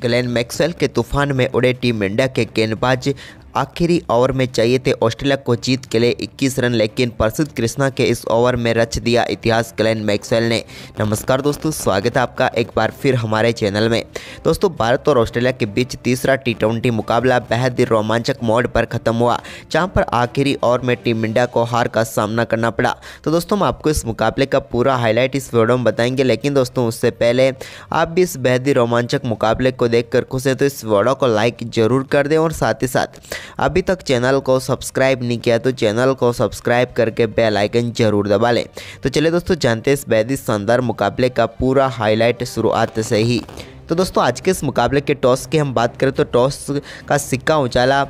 Glenn Maxwell के तूफान में उड़े टीम इंडिया के गेंदबाज आखिरी ओवर में चाहिए थे ऑस्ट्रेलिया को जीत के लिए 21 रन, लेकिन प्रसिद्ध कृष्णा के इस ओवर में रच दिया इतिहास ग्लेन मैक्सवेल ने। नमस्कार दोस्तों, स्वागत है आपका एक बार फिर हमारे चैनल में। दोस्तों, भारत और ऑस्ट्रेलिया के बीच तीसरा T20 मुकाबला बेहद ही रोमांचक मोड पर खत्म हुआ, जहां पर आखिरी ओवर में टीम इंडिया को हार का सामना करना पड़ा। तो दोस्तों, हम आपको इस मुकाबले का पूरा हाईलाइट इस वीडियो में बताएंगे, लेकिन दोस्तों उससे पहले आप भी इस बेहद ही रोमांचक मुकाबले को देखकर खुश हैं तो इस वीडियो को लाइक जरूर कर दें और साथ ही साथ अभी तक चैनल को सब्सक्राइब नहीं किया तो चैनल को सब्सक्राइब करके बेल आइकन जरूर दबा लें। तो चलिए दोस्तों, जानते हैं इस बेहद ही शानदार मुकाबले का पूरा हाईलाइट शुरुआत से ही। तो दोस्तों, आज के इस मुकाबले के टॉस की हम बात करें तो टॉस का सिक्का उछाला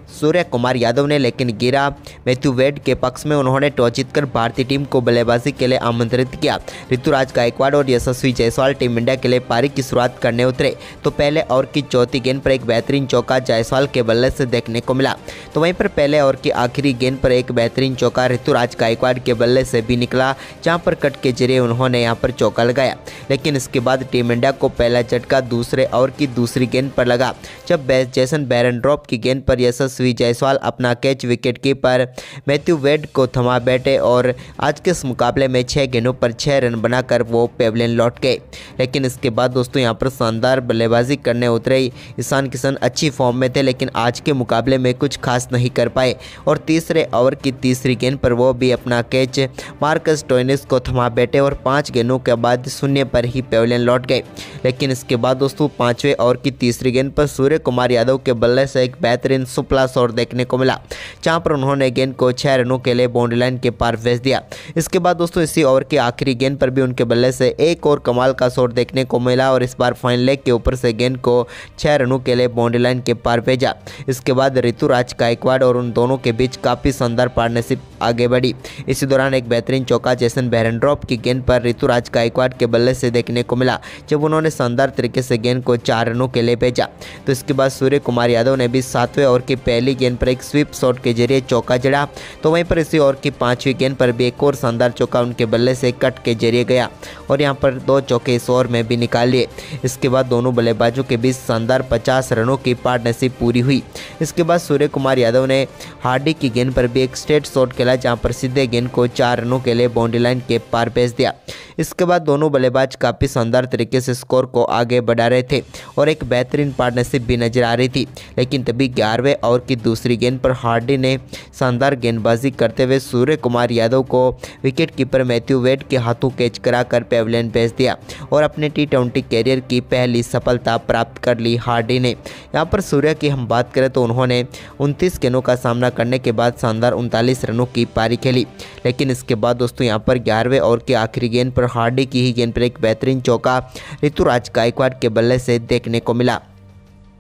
सूर्य कुमार यादव ने, लेकिन गिरा मैथ्यू वेड के पक्ष में। उन्होंने टॉस जीतकर भारतीय टीम को बल्लेबाजी के लिए आमंत्रित किया। ऋतुराज गायकवाड़ और यशस्वी जायसवाल टीम इंडिया के लिए पारी की शुरुआत करने उतरे तो पहले ओवर की चौथी गेंद पर एक बेहतरीन चौका जायसवाल के बल्ले से देखने को मिला। तो वहीं पर पहले ओवर की आखिरी गेंद पर एक बेहतरीन चौका ऋतुराज गायकवाड़ के बल्ले से भी निकला, जहां पर कट के जरिए उन्होंने यहां पर चौका लगाया। लेकिन इसके बाद टीम इंडिया को पहला झटका दूसरे ओवर की दूसरी गेंद पर लगा, जब जेसन बेरेंड्रॉप की गेंद पर यशस्वी जायसवाल अपना catch wicket keeper Matthew Wade को थमा बैठे और आज के इस मुकाबले में 6 गेंदों पर 6 रन बनाकर वो पेविलियन लौट गए। लेकिन इसके बाद दोस्तों यहां पर शानदार बल्लेबाजी करने उतरे ईशान किशन अच्छी फॉर्म में थे, लेकिन आज के मुकाबले में कुछ खास नहीं कर पाए और तीसरे ओवर की तीसरी गेंद पर वो भी अपना कैच मार्कस स्टोइनिस को थमा बैठे और 5 गेंदों के बाद 0 पर ही पेविलियन लौट गए। लेकिन इसके बाद दोस्तों 5वें ओवर की तीसरी गेंद पर सूर्य कुमार यादव के बल्ले से एक बेहतरीन सुपला शॉट देखने को मिला, जहां पर उन्होंने गेंद को 6 रनों के लिए बाउंड्री लाइन के पार भेज दिया। इसके बाद दोस्तों इसी ओवर की आखिरी गेंद पर भी उनके बल्ले से एक और कमाल का शॉट देखने को मिला और इस बार फाइन लेग के ऊपर से गेंद को 6 रनों के लिए बाउंड्री लाइन के पार भेजा। इसके बाद ऋतुराज गायकवाड़ और उन दोनों के बीच काफी शानदार पार्टनरशिप आगे बढ़ी। इसी दौरान एक बेहतरीन चौका जेसन बेरेंड्रॉप की गेंद पर ऋतुराज गायकवाड़ के बल्ले से देखने को मिला, जब उन्होंने शानदार तरीके से गेंद को 4 रनों के लिए भेजा। तो इसके बाद सूर्य कुमार यादव ने भी 7वें ओवर की पहली गेंद पर एक स्वीप शॉट के जरिए चौका जड़ा। तो वहीं पर इसी ओवर की 5वीं गेंद पर भी एक और शानदार चौका उनके बल्ले से कट के जरिए गया और यहां पर 2 चौके इस ओवर में भी निकाल लिए। इसके बाद दोनों बल्लेबाजों के बीच शानदार 50 रनों की पार्टनरशिप पूरी हुई। इसके बाद सूर्य कुमार यादव ने हार्डी की गेंद पर भी एक स्ट्रेट शॉट खेला, जहां पर सीधे गेंद को 4 रनों के लिए बाउंड्री लाइन के पार भेज दिया। इसके बाद दोनों बल्लेबाज काफी शानदार तरीके से स्कोर को आगे बढ़ा रहे थे और एक बेहतरीन पार्टनरशिप भी नजर आ रही थी। लेकिन तभी 11वें ओवर की दूसरी गेंद पर हार्डी ने शानदार गेंदबाजी करते हुए सूर्य कुमार यादव को विकेट कीपर मैथ्यू वेड के हाथों कैच कराकर पेविलियन भेज दिया और अपने T20 कैरियर की पहली सफलता प्राप्त कर ली हार्डी ने। यहाँ पर सूर्य की हम बात करें तो उन्होंने 29 गेंदों का सामना करने के बाद शानदार 39 रनों की पारी खेली। लेकिन इसके बाद दोस्तों यहाँ पर 11वें ओवर की आखिरी गेंद पर हार्डी की ही गेंद पर एक बेहतरीन चौका ऋतुराज गायकवाड़ के बल्ले से देखने को मिला।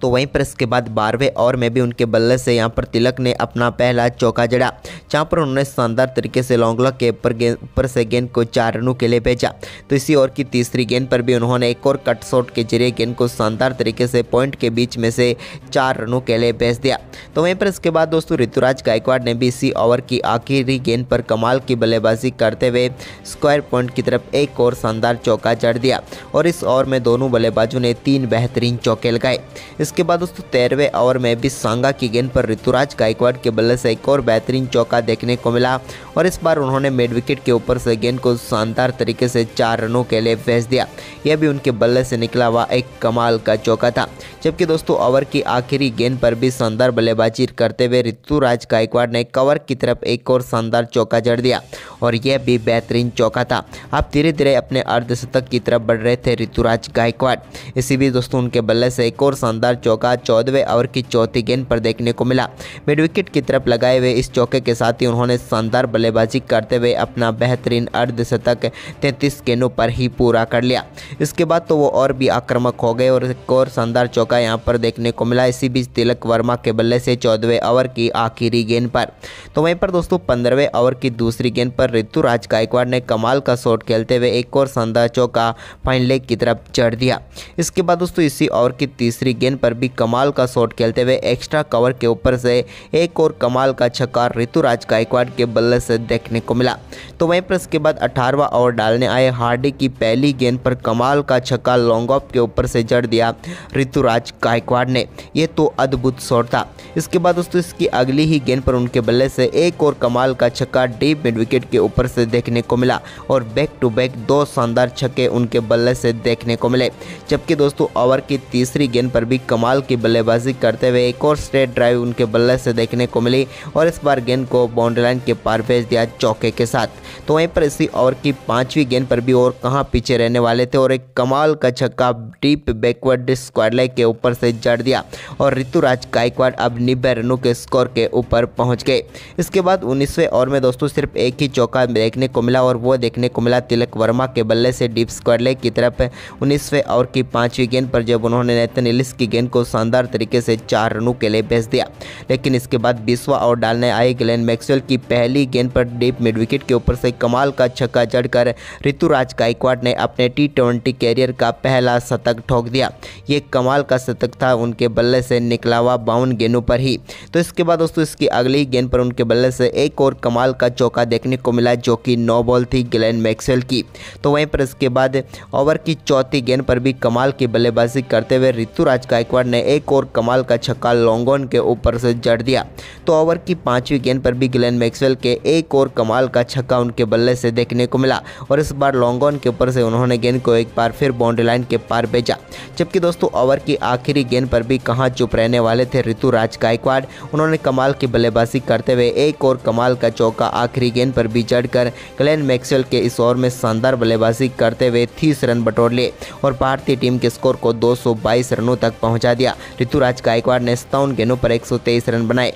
तो वहीं पर इसके बाद 12वें ओवर में भी उनके बल्ले से यहां पर तिलक ने अपना पहला चौका जड़ा, जहां पर उन्होंने शानदार तरीके से लॉन्ग लॉक के ऊपर से गेंद को 4 रनों के लिए भेजा। तो इसी ओवर की तीसरी गेंद पर भी उन्होंने एक और कट शॉट के जरिए गेंद को शानदार तरीके से पॉइंट के बीच में से 4 रनों के लिए भेज दिया। तो वहीं पर इसके बाद दोस्तों ऋतुराज गायकवाड़ ने भी इसी ओवर की आखिरी गेंद पर कमाल की बल्लेबाजी करते हुए स्क्वायर पॉइंट की तरफ एक और शानदार चौका जड़ दिया और इस ओवर में दोनों बल्लेबाजों ने 3 बेहतरीन चौके लगाए। इसके बाद दोस्तों 13वें ओवर में भी सांगा की गेंद पर ऋतुराज गायकवाड़ के बल्ले से एक और बेहतरीन चौका देखने को मिला और इस बार उन्होंने मिड विकेट के ऊपर से गेंद को शानदार तरीके से 4 रनों के लिए भेज दिया। यह भी उनके बल्ले से निकला हुआ एक कमाल का चौका था। जबकि दोस्तों ओवर की आखिरी गेंद पर भी शानदार बल्लेबाजी करते हुए ऋतुराज गायकवाड़ ने कवर की तरफ एक और शानदार चौका जड़ दिया और यह भी बेहतरीन चौका था। आप धीरे धीरे अपने अर्धशतक की तरफ बढ़ रहे थे ऋतुराज गायकवाड़। इसी बीच दोस्तों उनके बल्ले से एक और शानदार चौका 14वें ओवर की चौथी गेंद पर देखने को मिला। मिड विकेट की तरफ लगाए हुए इस चौके के साथ ही उन्होंने शानदार बल्लेबाजी करते हुए अपना बेहतरीन अर्धशतक 33 गेंदों पर ही पूरा कर लिया। इसके बाद तो वो और भी आक्रामक हो गए और एक और शानदार चौका यहां पर देखने को मिला। इसी बीच तिलक वर्मा के बल्ले से 14वें ओवर की आखिरी गेंद पर। तो वहीं पर दोस्तों 15वें ओवर की दूसरी गेंद पर ऋतुराज गायकवाड़ ने कमाल का शॉट खेलते हुए एक और शानदार चौका फाइन लेग की तरफ जड़ दिया। इसके बाद दोस्तों इसी ओवर की तीसरी गेंद पर भी कमाल का शॉट खेलते हुए एक्स्ट्रा कवर के ऊपर से एक और कमाल का छक्का ऋतुराज गायकवाड़ के बल्ले से देखने को मिला। तो वहीं पर इसके बाद 18वां ओवर डालने आए हार्दिक की पहली गेंद पर कमाल का छक्का लॉन्ग ऑफ के ऊपर से जड़ दिया ऋतुराज गायकवाड़ ने। ये तो अद्भुत शॉट था। इसके बाद दोस्तों इसकी अगली ही गेंद पर उनके बल्ले से एक और कमाल का छक्का डीप मिड विकेट के ऊपर से देखने को मिला और बैक टू बैक 2 शानदार छक्के उनके बल्ले से देखने को मिले। जबकि दोस्तों ओवर की तीसरी गेंद पर भी कमाल की बल्लेबाजी करते हुए एक और स्ट्रेट ड्राइव उनके बल्ले से देखने को मिली और इस बार गेंद को बाउंड्री लाइन के पार भेज दिया चौके के साथ। तो वहीं पर इसी ओवर की 5वीं गेंद पर भी और कहां पीछे रहने वाले थे और एक कमाल का छक्का डीप बैकवर्ड स्क्वायर लेग के ऊपर से जड़ दिया और ऋतुराज गायकवाड़ अब 90 रनों के स्कोर के ऊपर पहुंच गए। इसके बाद 19वें ओवर में दोस्तों सिर्फ एक ही चौका देखने को मिला और वो देखने को मिला तिलक वर्मा के बल्ले से डीप स्क्वायर लेग की तरफ 19वें ओवर की 5वीं गेंद पर जब उन्होंने नेथन एलिस की गेंद को शानदार तरीके से 4 रनों के लिए भेज दिया। लेकिन इसके बाद 20वां ओवर डालने आए ग्लेन मैक्सवेल की पहली गेंद पर डीप मिड विकेट के ऊपर से कमाल का छक्का जड़कर ऋतुराज गायकवाड़ ने अपने T20 कैरियर का पहला शतक ठोक दिया। ये कमाल का शतक था उनके बल्ले से निकला हुआ 52 गेंदों पर ही। तो इसके बाद दोस्तों इसकी अगली गेंद पर उनके बल्ले से एक और कमाल का चौका देखने को मिला जो कि 9 बॉल थी ग्लेन मैक्सवेल की। तो वहीं पर इसके बाद ओवर की चौथी गेंद पर भी कमाल की बल्लेबाजी करते हुए ऋतुराज गायकवाड़ ने एक और कमाल का छक्का लॉन्ग ऑन के ऊपर से जड़ दिया। तो ओवर की 5वीं गेंद पर भी ग्लेन मैक्सवेल के एक और कमाल का छक्का उनके बल्ले से देखने को मिला और इस बार लॉन्ग ऑन के ऊपर से उन्होंने गेंद को एक बार फिर बाउंड्री लाइन के पार भेजा। जबकि दोस्तों ओवर की आखिरी गेंद पर भी कहां चुप रहने वाले थे ऋतुराज गायकवाड़। उन्होंने कमाल की बल्लेबाजी करते हुए एक और कमाल का चौका आखिरी गेंद पर भी जड़कर ग्लेन मैक्सवेल के इस ओवर में शानदार बल्लेबाजी करते हुए 30 रन बटोर लिए और भारतीय टीम के स्कोर को 222 रनों तक पहुंचा दिया। ऋतुराज गायकवाड़ ने 57 गेंदों पर 123 रन बनाए।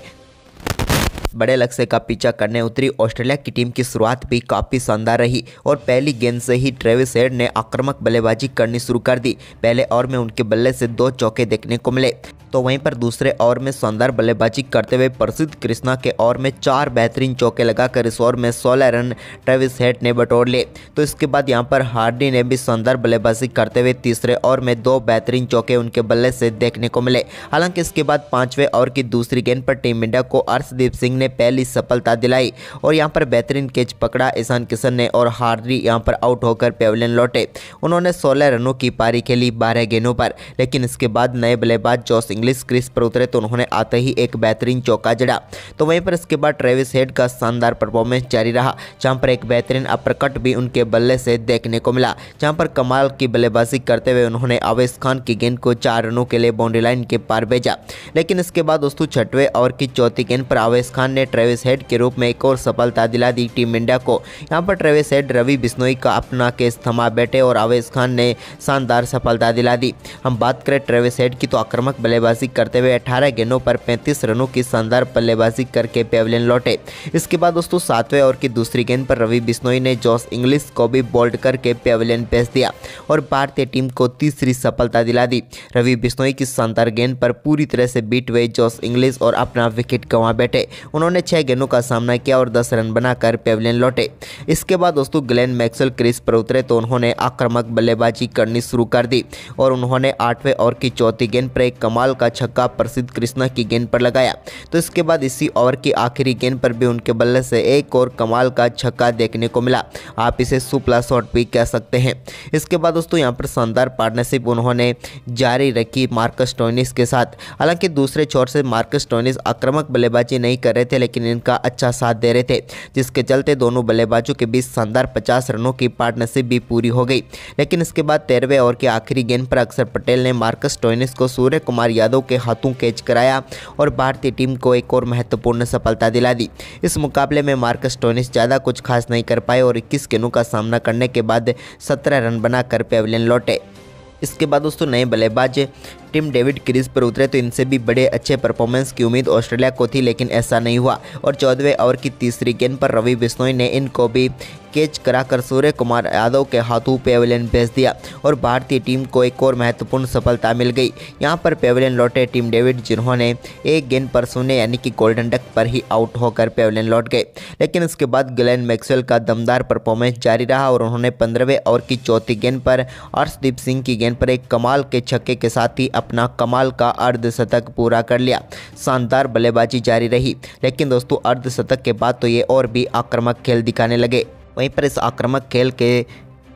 बड़े लक्ष्य का पीछा करने उतरी ऑस्ट्रेलिया की टीम की शुरुआत भी काफ़ी शानदार रही और पहली गेंद से ही ट्रेविस हेड ने आक्रामक बल्लेबाजी करनी शुरू कर दी। पहले ओवर में उनके बल्ले से 2 चौके देखने को मिले। तो वहीं पर दूसरे ओवर में शानदार बल्लेबाजी करते हुए प्रसिद्ध कृष्णा के ओवर में 4 बेहतरीन चौके लगाकर इस ओवर में 16 रन ट्रेविस हेड ने बटोर लिए। तो इसके बाद यहां पर हार्डी ने भी शानदार बल्लेबाजी करते हुए तीसरे ओवर में 2 बेहतरीन चौके उनके बल्ले से देखने को मिले। हालांकि इसके बाद 5वें ओवर की दूसरी गेंद पर टीम इंडिया को अर्शदीप सिंह ने पहली सफलता दिलाई और यहां पर बेहतरीन कैच पकड़ा ईशान किशन ने और हार्डी यहां पर आउट होकर पेविलियन लौटे। उन्होंने 16 रनों की पारी खेली 12 गेंदों पर। लेकिन इसके बाद नए बल्लेबाज जॉस इंग्लिश क्रीज पर उतरे तो उन्होंने आते ही एक बेहतरीन चौका जड़ा। तो वहीं पर इसके बाद ट्रेविस हेड का शानदार परफॉर्मेंस जारी रहा जहां पर एक बेहतरीन अपरकट भी उनके बल्ले से देखने को मिला, जहां पर कमाल की बल्लेबाजी करते हुए उन्होंने आवेश खान की गेंद को 4 रनों के लिए बाउंड्री लाइन के पार भेजा। लेकिन इसके बाद दोस्तों 6वें ओवर की चौथी गेंद पर आवेश खान ने ट्रेविस हेड के रूप में एक और सफलता दिला दी टीम इंडिया को। यहां पर ट्रेविस हेड रवि बिश्नोई का अपना केस थमा बैठे और आवेश खान ने शानदार सफलता दिला दी। हम बात करें ट्रेविस हेड की तो आक्रामक बल्लेबाजी करते हुए 18 गेंदों पर 35 रनों की शानदार बल्लेबाजी करके पेविलियन लौटे। इसके बाद दोस्तों 7वें ओवर की दूसरी गेंद पर रवि बिश्नोई ने जॉस इंग्लिश को भी बोल्ड करके पेविलियन भेज दिया और भारतीय टीम को तीसरी सफलता दिला दी। रवि बिश्नोई की शानदार गेंद पर पूरी तरह से बीट हुए जॉस इंग्लिश और अपना विकेट गंवा बैठे। उन्होंने 6 गेंदों का सामना किया और 10 रन बनाकर पेविलियन लौटे। इसके बाद दोस्तों ग्लेन मैक्सवेल क्रीज पर उतरे तो उन्होंने आक्रामक बल्लेबाजी करनी शुरू कर दी और उन्होंने 8वें ओवर की चौथी गेंद पर एक कमाल का छक्का प्रसिद्ध कृष्णा की गेंद पर लगाया। तो इसके बाद इसी ओवर की आखिरी गेंद पर भी उनके बल्ले से एक और कमाल का छक्का देखने को मिला। आप इसे सुपला शॉट भी कह सकते हैं। इसके बाद दोस्तों यहां पर शानदार पार्टनरशिप उन्होंने जारी रखी मार्कस स्टोइनिस के साथ। हालांकि दूसरे छोर से मार्कस स्टोइनिस आक्रामक बल्लेबाजी नहीं कर रहे थे लेकिन इनका अच्छा साथ दे रहे थे, जिसके चलते दोनों बल्लेबाजों के बीच शानदार 50 रनों की पार्टनरशिप भी पूरी हो गई। लेकिन इसके बाद 13वें ओवर की आखिरी गेंद पर अक्षर पटेल ने मार्कस स्टोइनिस को सूर्य कुमार यादव के हाथों कैच कराया और भारतीय टीम को एक और महत्वपूर्ण सफलता दिला दी। इस मुकाबले में मार्कस स्टोइनिस ज़्यादा कुछ खास नहीं कर पाए और 21 गेंदों का सामना करने के बाद 17 रन बनाकर पेविलियन लौटे। इसके बाद दोस्तों नए बल्लेबाज टिम डेविड क्रीज पर उतरे तो इनसे भी बड़े अच्छे परफॉर्मेंस की उम्मीद ऑस्ट्रेलिया को थी, लेकिन ऐसा नहीं हुआ और 14वें ओवर की तीसरी गेंद पर रवि बिश्नोई ने इनको भी कैच कराकर सूर्य कुमार यादव के हाथों पेविलियन भेज दिया और भारतीय टीम को एक और महत्वपूर्ण सफलता मिल गई। यहां पर पेविलियन लौटे टिम डेविड, जिन्होंने एक गेंद पर शून्य यानी कि गोल्डन डक पर ही आउट होकर पेविलियन लौट गए। लेकिन इसके बाद ग्लेन मैक्सवेल का दमदार परफॉर्मेंस जारी रहा और उन्होंने 15वें ओवर की चौथी गेंद पर अर्शदीप सिंह की गेंद पर एक कमाल के छक्के के साथ ही अपना कमाल का अर्धशतक पूरा कर लिया। शानदार बल्लेबाजी जारी रही, लेकिन दोस्तों अर्धशतक के बाद तो ये और भी आक्रामक खेल दिखाने लगे। वहीं पर इस आक्रामक खेल के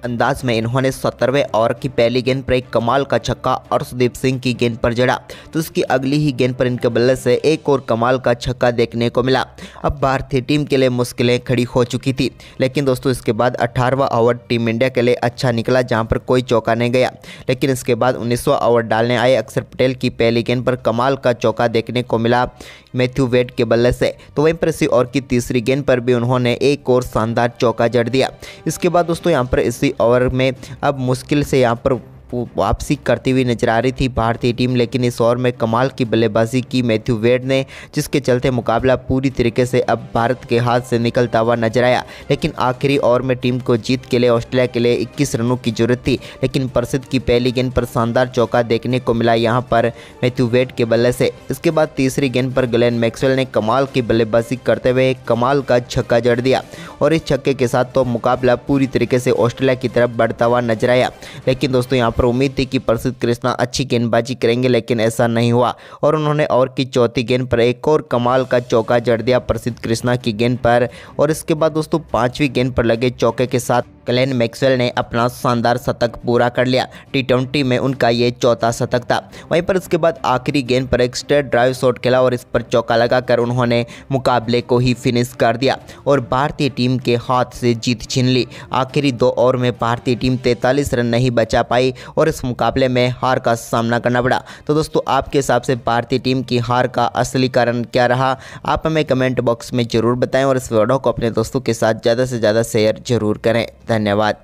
अंदाज में इन्होंने 17वें ओवर की पहली गेंद पर एक कमाल का छक्का अर्शदीप सिंह की गेंद पर जड़ा तो उसकी अगली ही गेंद पर इनके बल्ले से एक और कमाल का छक्का देखने को मिला। अब भारतीय टीम के लिए मुश्किलें खड़ी हो चुकी थी, लेकिन दोस्तों इसके बाद 18वां ओवर टीम इंडिया के लिए अच्छा निकला, जहां पर कोई चौका नहीं गया। लेकिन इसके बाद 19वां ओवर डालने आए अक्षर पटेल की पहली गेंद पर कमाल का चौका देखने को मिला मैथ्यू वेड के बल्ले से। तो वहीं पर इसी ओवर की तीसरी गेंद पर भी उन्होंने एक और शानदार चौका जड़ दिया। इसके बाद दोस्तों यहाँ पर इसी ओवर में अब मुश्किल से यहाँ पर वापसी करती हुई नजर आ रही थी भारतीय टीम, लेकिन इस ओवर में कमाल की बल्लेबाजी की मैथ्यू वेड ने, जिसके चलते मुकाबला पूरी तरीके से अब भारत के हाथ से निकलता हुआ नजर आया। लेकिन आखिरी ओवर में टीम को जीत के लिए ऑस्ट्रेलिया के लिए 21 रनों की जरूरत थी, लेकिन प्रसिद्ध की पहली गेंद पर शानदार चौका देखने को मिला यहाँ पर मैथ्यू वेड के बल्ले से। इसके बाद तीसरी गेंद पर ग्लेन मैक्सवेल ने कमाल की बल्लेबाजी करते हुए एक कमाल का छक्का जड़ दिया और इस छक्के के साथ तो मुकाबला पूरी तरीके से ऑस्ट्रेलिया की तरफ बढ़ता हुआ नजर आया। लेकिन दोस्तों यहाँ उम्मीद थी कि प्रसिद्ध कृष्णा अच्छी गेंदबाजी करेंगे, लेकिन ऐसा नहीं हुआ और उन्होंने ओवर की चौथी गेंद पर एक और कमाल का चौका जड़ दिया प्रसिद्ध कृष्णा की गेंद पर और इसके बाद दोस्तों 5वीं गेंद पर लगे चौके के साथ ग्लेन मैक्सवेल ने अपना शानदार शतक पूरा कर लिया। टी20 में उनका ये चौथा शतक था। वहीं पर इसके बाद आखिरी गेंद पर एक स्ट्रेट ड्राइव शॉट खेला और इस पर चौका लगाकर उन्होंने मुकाबले को ही फिनिश कर दिया और भारतीय टीम के हाथ से जीत छीन ली। आखिरी 2 ओवर में भारतीय टीम 43 रन नहीं बचा पाई और इस मुकाबले में हार का सामना करना पड़ा। तो दोस्तों आपके हिसाब से भारतीय टीम की हार का असली कारण क्या रहा, आप हमें कमेंट बॉक्स में जरूर बताएं और इस वीडियो को अपने दोस्तों के साथ ज़्यादा से ज़्यादा शेयर जरूर करें। धन्यवाद।